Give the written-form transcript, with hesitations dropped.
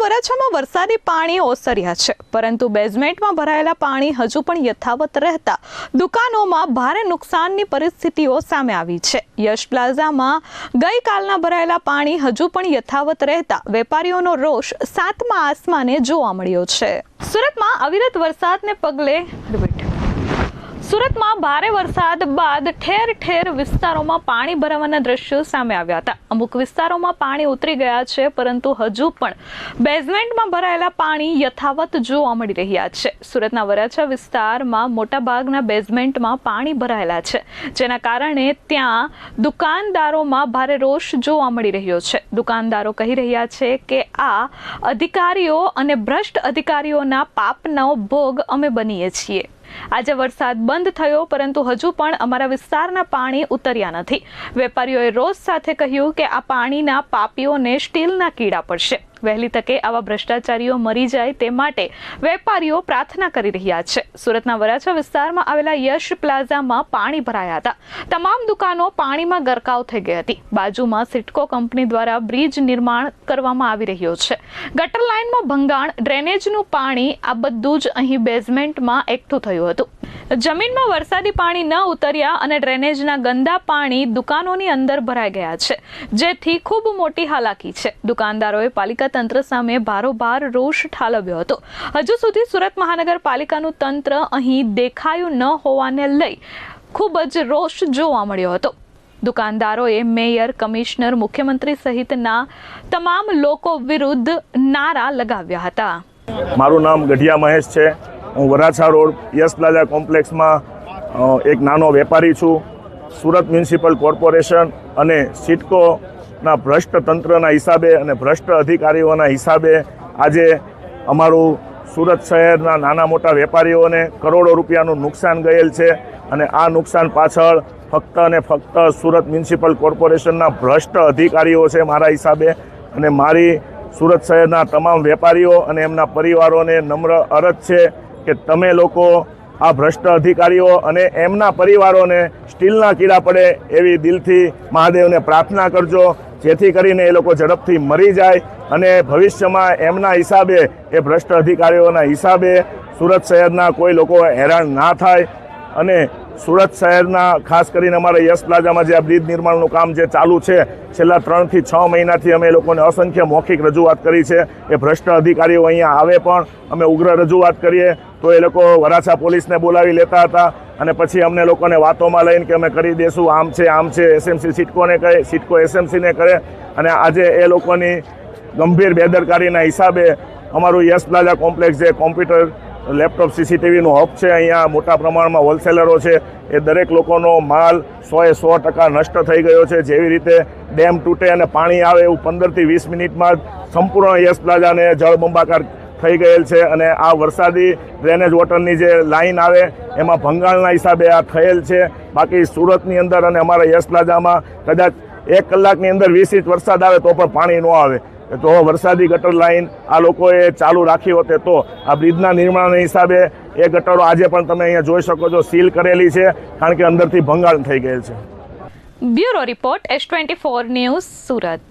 વરાછામાં વરસાદી પાણી ઓસર્યા છે, પરંતુ બેઝમેન્ટમાં ભરાયેલા પાણી હજુ પણ યથાવત રહેતા દુકાનોમાં ભારે નુકસાનની પરિસ્થિતિઓ સામે આવી છે। યશ પ્લાઝામાં ગઈકાલના ભરાયેલા પાણી હજુ પણ યથાવત રહેતા વેપારીઓનો રોષ સાતમા આસમાને જોવા મળ્યો છે। સુરતમાં અવિરત વરસાદને પગલે સુરતમાં ભારે વરસાદ બાદ ઠેર ઠેર વિસ્તારોમાં પાણી ભરાવાના દ્રશ્યો સામે આવ્યા હતા। અમુક વિસ્તારોમાં પાણી ઉતરી ગયા છે, પરંતુ હજુ પણ બેઝમેન્ટમાં ભરાયેલા પાણી યથાવત જોવા મળી રહ્યા છે। સુરતના વરાછા વિસ્તારમાં મોટાભાગના બેઝમેન્ટમાં પાણી ભરાયેલા છે, જેના કારણે ત્યાં દુકાનદારોમાં ભારે રોષ જોવા મળી રહ્યો છે। દુકાનદારો કહી રહ્યા છે કે આ અધિકારીઓ અને ભ્રષ્ટ અધિકારીઓના પાપનો ભોગ અમે બનીએ છીએ। આજે વરસાદ બંધ થયો, પરંતુ હજુ પણ અમારા વિસ્તારના પાણી ઉતર્યા નથી। વેપારીઓએ રોષ સાથે કહ્યું કે આ પાણીના પાપીઓને સ્ટીલના કીડા પડશે। વહેલી તકે આવા ભ્રષ્ટાચારીઓ મરી જાય તે માટે વેપારીઓ પ્રાર્થના કરી રહ્યા છે। સુરતના વરાછા વિસ્તારમાં આવેલા યશ પ્લાઝામાં પાણી ભરાયા હતા। તમામ દુકાનો પાણીમાં ગરકાવ થઈ ગઈ હતી। બાજુમાં સિટકો કંપની દ્વારા બ્રિજ નિર્માણ કરવામાં આવી રહ્યો છે। ગટર લાઇનમાં ભંગાણ, ડ્રેનેજનું પાણી, આ બધું જ અહીં બેઝમેન્ટમાં એકઠું થયું હતું। જમીનમાં વરસાદી પાણી ન ઉતર્યા અને ડ્રેનેજના ગંદા પાણી દુકાનોની અંદર ભરાઈ ગયા છે, જેથી ખૂબ મોટી હાલાકી છે। દુકાનદારોએ પાલિકા તંત્ર સામે ભારોભાર રોષ ઠાલવ્યો હતો। હજુ સુધી સુરત મહાનગરપાલિકાનું તંત્ર અહીં દેખાયું ન હોવાને લઈ ખૂબ જ રોષ જોવા મળ્યો હતો। દુકાનદારોએ મેયર, કમિશનર, મુખ્યમંત્રી સહિતના તમામ લોકો વિરુદ્ધ નારા લગાવ્યા હતા। મારું નામ ગઢિયા મહેશ છે। હું વરાછા રોડ યશ પ્લાઝા કોમ્પ્લેક્સમાં એક નાનો વેપારી છું। સુરત મ્યુનિસિપલ કોર્પોરેશન અને સિટકોના ભ્રષ્ટ તંત્રના હિસાબે અને ભ્રષ્ટ અધિકારીઓના હિસાબે આજે અમારું સુરત શહેરના નાના મોટા વેપારીઓને કરોડો રૂપિયાનું નુકસાન ગયેલ છે, અને આ નુકસાન પાછળ ફક્ત અને ફક્ત સુરત મ્યુનિસિપલ કોર્પોરેશનના ભ્રષ્ટ અધિકારીઓ છે મારા હિસાબે। અને મારી સુરત શહેરના તમામ વેપારીઓ અને એમના પરિવારોને નમ્ર અરજ છે કે તમે લોકો આ ભ્રષ્ટ અધિકારીઓ અને એમના પરિવારોને સ્ટીલના કીડા પડે એવી દિલથી મહાદેવને પ્રાર્થના કરજો, જેથી કરીને એ લોકો ઝડપથી મરી જાય અને ભવિષ્યમાં એમના હિસાબે, એ ભ્રષ્ટ અધિકારીઓના હિસાબે સુરત શહેરના કોઈ લોકો હેરાન ના થાય। અને સુરત શહેરના ખાસ કરીને અમારા યશ પ્લાઝામાં જે આ બ્રિજ નિર્માણનું કામ જે ચાલુ છે, છેલ્લા 3 થી 6 મહિનાથી અમે લોકોને અસંખ્ય મૌખિક રજૂઆત કરી છે। એ ભ્રષ્ટ અધિકારીઓ અહીંયા આવે પણ અમે ઉગ્ર રજૂઆત કરીએ તો એ લોકો વરાછા પોલીસને બોલાવી લેતા હતા, અને પછી અમને લોકોને વાતોમાં લઈને કે અમે કરી દેશું, આમ છે, એસએમસી સિટકોને કહે, સિટકો એસએમસીને કરે। અને આજે એ લોકોની ગંભીર બેદરકારીના હિસાબે અમારું યશ પ્લાઝા કોમ્પ્લેક્સ જે કોમ્પ્યુટર, લેપટોપ, સીસીટીવીનું હબ છે, અહીંયા મોટા પ્રમાણમાં હોલસેલરો છે, એ દરેક લોકોનો માલ 100% નષ્ટ થઈ ગયો છે। જેવી રીતે ડેમ તૂટે અને પાણી આવે એવું 15 થી 20 મિનિટમાં સંપૂર્ણ યશ પ્લાઝાને જળબંબાકાર થઈ ગયેલ છે। અને આ વરસાદી ડ્રેનેજ વોટરની જે લાઈન આવે એમાં ભંગાણના હિસાબે આ થયેલ છે। બાકી સુરતની અંદર અને અમારા યશ પ્લાઝામાં કદાચ 1 કલાકની અંદર 20 ઇંચ વરસાદ આવે તો પણ પાણી ન આવે, તો વરસાદી ગટર લાઈન આ લોકોએ ચાલુ રાખી હોતે તો આ બ્રિજના નિર્માણના હિસાબે એ ગટરો આજે પણ તમે અહીંયા જોઈ શકો છો સીલ કરેલી છે, કારણ કે અંદરથી ભંગાણ થઈ ગયેલ છે। Bureau report S24 news, Surat.